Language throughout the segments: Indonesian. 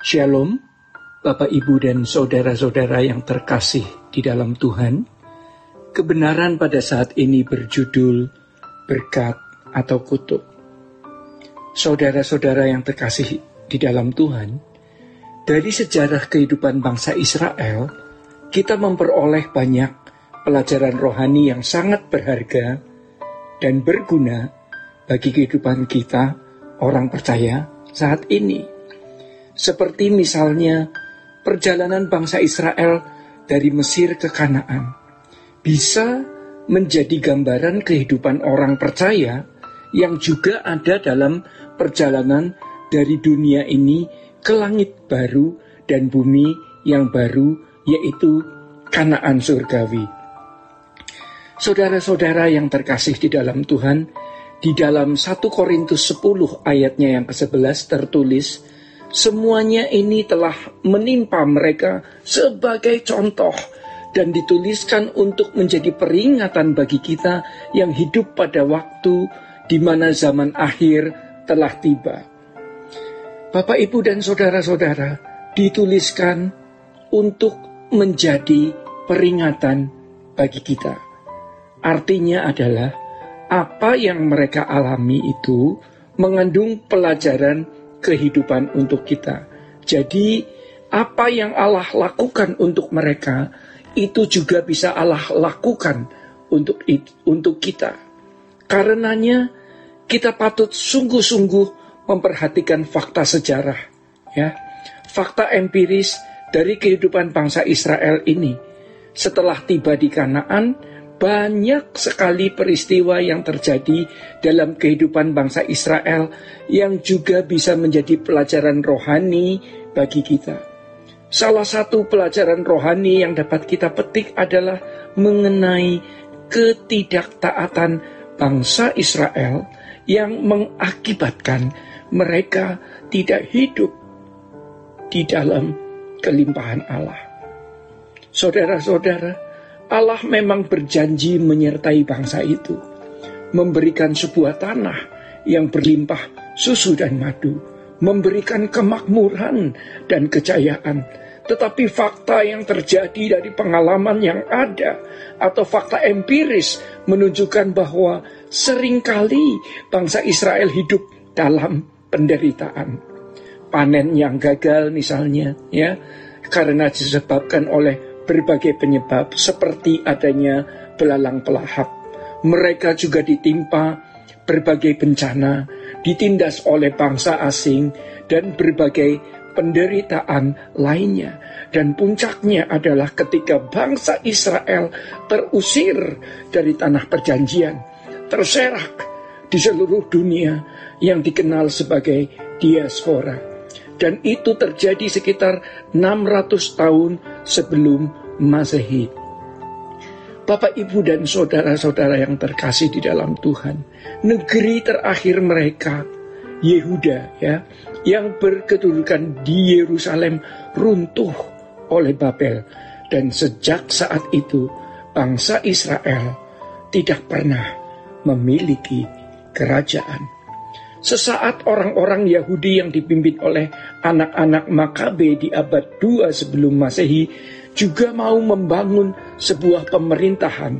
Shalom, Bapak, Ibu, dan saudara-saudara yang terkasih di dalam Tuhan. Kebenaran pada saat ini berjudul berkat atau kutuk. Saudara-saudara yang terkasih di dalam Tuhan, dari sejarah kehidupan bangsa Israel, kita memperoleh banyak pelajaran rohani yang sangat berharga dan berguna bagi kehidupan kita, orang percaya, saat ini. Seperti misalnya perjalanan bangsa Israel dari Mesir ke Kanaan bisa menjadi gambaran kehidupan orang percaya yang juga ada dalam perjalanan dari dunia ini ke langit baru dan bumi yang baru, yaitu Kanaan surgawi. Saudara-saudara yang terkasih di dalam Tuhan, di dalam 1 Korintus 10 ayatnya yang ke-11 tertulis, semuanya ini telah menimpa mereka sebagai contoh dan dituliskan untuk menjadi peringatan bagi kita yang hidup pada waktu di mana zaman akhir telah tiba. Bapak, Ibu, dan saudara-saudara, dituliskan untuk menjadi peringatan bagi kita. Artinya adalah apa yang mereka alami itu mengandung pelajaran kehidupan untuk kita. Jadi apa yang Allah lakukan untuk mereka itu juga bisa Allah lakukan untuk kita. Karenanya kita patut sungguh-sungguh memperhatikan fakta sejarah, ya, fakta empiris dari kehidupan bangsa Israel ini. Setelah tiba di Kanaan, banyak sekali peristiwa yang terjadi dalam kehidupan bangsa Israel yang juga bisa menjadi pelajaran rohani bagi kita. Salah satu pelajaran rohani yang dapat kita petik adalah mengenai ketidaktaatan bangsa Israel yang mengakibatkan mereka tidak hidup di dalam kelimpahan Allah. Saudara-saudara, Allah memang berjanji menyertai bangsa itu, memberikan sebuah tanah yang berlimpah susu dan madu, memberikan kemakmuran dan kejayaan. Tetapi fakta yang terjadi dari pengalaman yang ada atau fakta empiris menunjukkan bahwa seringkali bangsa Israel hidup dalam penderitaan. Panen yang gagal misalnya, ya, karena disebabkan oleh berbagai penyebab seperti adanya belalang pelahap. Mereka juga ditimpa berbagai bencana, ditindas oleh bangsa asing dan berbagai penderitaan lainnya. Dan puncaknya adalah ketika bangsa Israel terusir dari tanah perjanjian, terserak di seluruh dunia yang dikenal sebagai diaspora. Dan itu terjadi sekitar 600 tahun sebelum Masehi. Bapak, Ibu, dan saudara-saudara yang terkasih di dalam Tuhan, negeri terakhir mereka, Yehuda, ya, yang berkedudukan di Yerusalem, runtuh oleh Babel. Dan sejak saat itu, bangsa Israel tidak pernah memiliki kerajaan. Sesaat orang-orang Yahudi yang dipimpin oleh anak-anak Makabe di abad 2 sebelum Masehi juga mau membangun sebuah pemerintahan,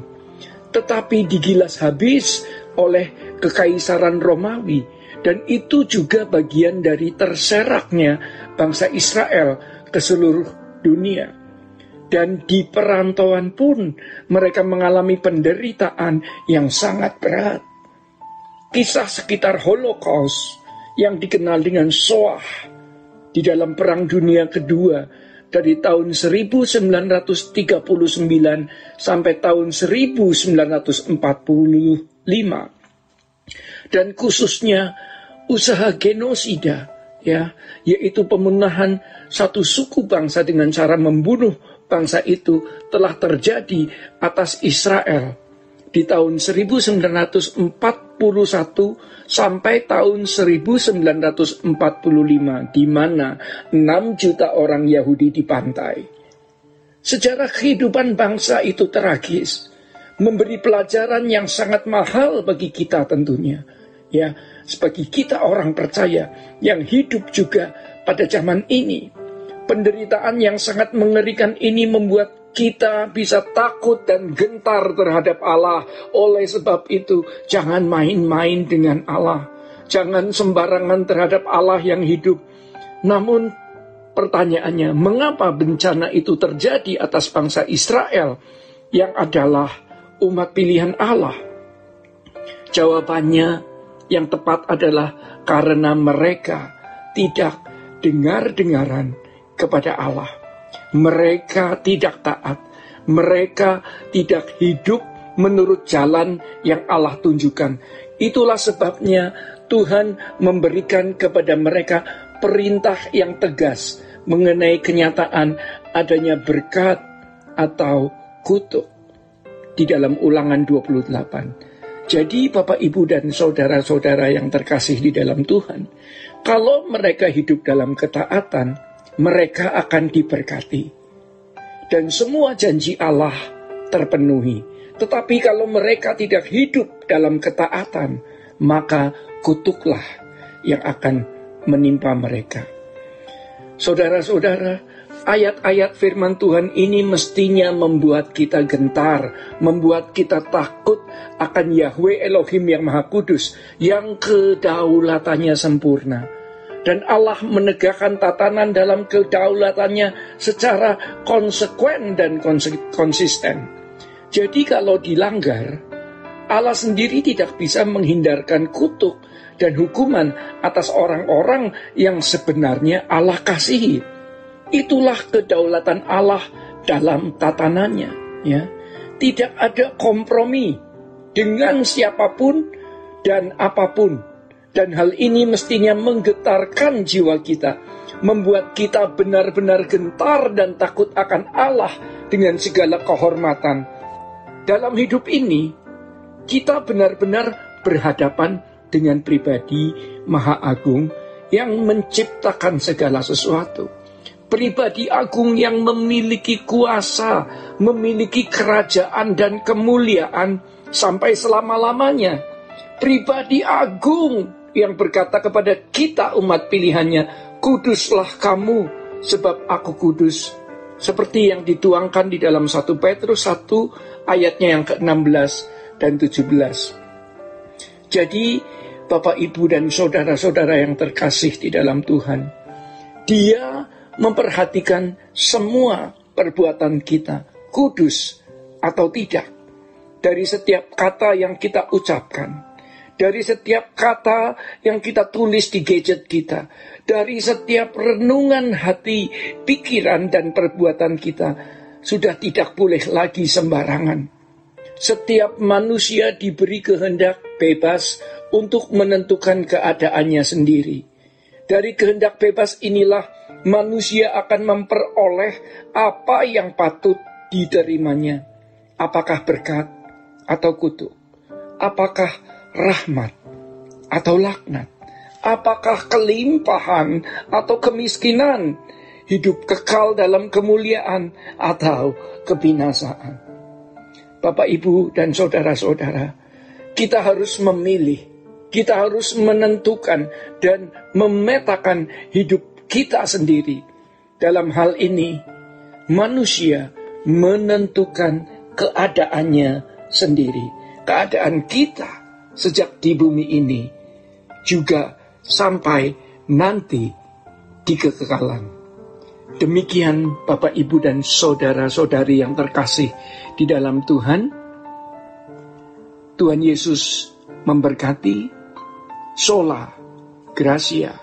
tetapi digilas habis oleh kekaisaran Romawi, dan itu juga bagian dari terseraknya bangsa Israel ke seluruh dunia. Dan di perantauan pun mereka mengalami penderitaan yang sangat berat. Kisah sekitar Holocaust yang dikenal dengan Shoah di dalam Perang Dunia Kedua dari tahun 1939 sampai tahun 1945, dan khususnya usaha genosida, ya, yaitu pemenuhan satu suku bangsa dengan cara membunuh bangsa itu, telah terjadi atas Israel di tahun 1941 sampai tahun 1945, di mana 6 juta orang Yahudi dibantai. Sejarah kehidupan bangsa itu tragis, memberi pelajaran yang sangat mahal bagi kita tentunya. Ya, sebagai kita orang percaya yang hidup juga pada zaman ini. Penderitaan yang sangat mengerikan ini membuat kita bisa takut dan gentar terhadap Allah. Oleh sebab itu, jangan main-main dengan Allah. Jangan sembarangan terhadap Allah yang hidup. Namun, pertanyaannya, mengapa bencana itu terjadi atas bangsa Israel yang adalah umat pilihan Allah? Jawabannya yang tepat adalah karena mereka tidak dengar-dengaran kepada Allah. Mereka tidak taat. Mereka tidak hidup menurut jalan yang Allah tunjukkan. Itulah sebabnya Tuhan memberikan kepada mereka perintah yang tegas mengenai kenyataan adanya berkat atau kutuk di dalam Ulangan 28. Jadi Bapak, Ibu, dan saudara-saudara yang terkasih di dalam Tuhan, kalau mereka hidup dalam ketaatan, mereka akan diberkati. Dan semua janji Allah terpenuhi. Tetapi kalau mereka tidak hidup dalam ketaatan, maka kutuklah yang akan menimpa mereka. Saudara-saudara, ayat-ayat firman Tuhan ini mestinya membuat kita gentar, membuat kita takut akan Yahweh Elohim yang Maha Kudus, yang kedaulatannya sempurna. Dan Allah menegakkan tatanan dalam kedaulatannya secara konsekuen dan konsisten. Jadi kalau dilanggar, Allah sendiri tidak bisa menghindarkan kutuk dan hukuman atas orang-orang yang sebenarnya Allah kasihi. Itulah kedaulatan Allah dalam tatanannya, ya. Tidak ada kompromi dengan siapapun dan apapun. Dan hal ini mestinya menggetarkan jiwa kita, membuat kita benar-benar gentar dan takut akan Allah dengan segala kehormatan. Dalam hidup ini, kita benar-benar berhadapan dengan pribadi Maha Agung yang menciptakan segala sesuatu. Pribadi agung yang memiliki kuasa, memiliki kerajaan dan kemuliaan sampai selama-lamanya. Pribadi agung yang berkata kepada kita umat pilihannya, kuduslah kamu sebab aku kudus. Seperti yang dituangkan di dalam 1 Petrus 1 ayatnya yang ke-16 dan 17. Jadi Bapak, Ibu, dan saudara-saudara yang terkasih di dalam Tuhan, Dia memperhatikan semua perbuatan kita, kudus atau tidak, dari setiap kata yang kita ucapkan, dari setiap kata yang kita tulis di gadget kita, dari setiap renungan hati, pikiran, dan perbuatan kita, sudah tidak boleh lagi sembarangan. Setiap manusia diberi kehendak bebas untuk menentukan keadaannya sendiri. Dari kehendak bebas inilah manusia akan memperoleh apa yang patut diterimanya. Apakah berkat atau kutuk? Apakah rahmat atau laknat? Apakah kelimpahan atau kemiskinan? Hidup kekal dalam kemuliaan atau kebinasaan? Bapak, Ibu, dan saudara-saudara, kita harus memilih, kita harus menentukan dan memetakan hidup kita sendiri. Dalam hal ini, manusia menentukan keadaannya sendiri. Keadaan kita sejak di bumi ini juga sampai nanti di kekekalan. Demikian Bapak, Ibu, dan saudara-saudari yang terkasih di dalam Tuhan. Tuhan Yesus memberkati. Sola Gracia.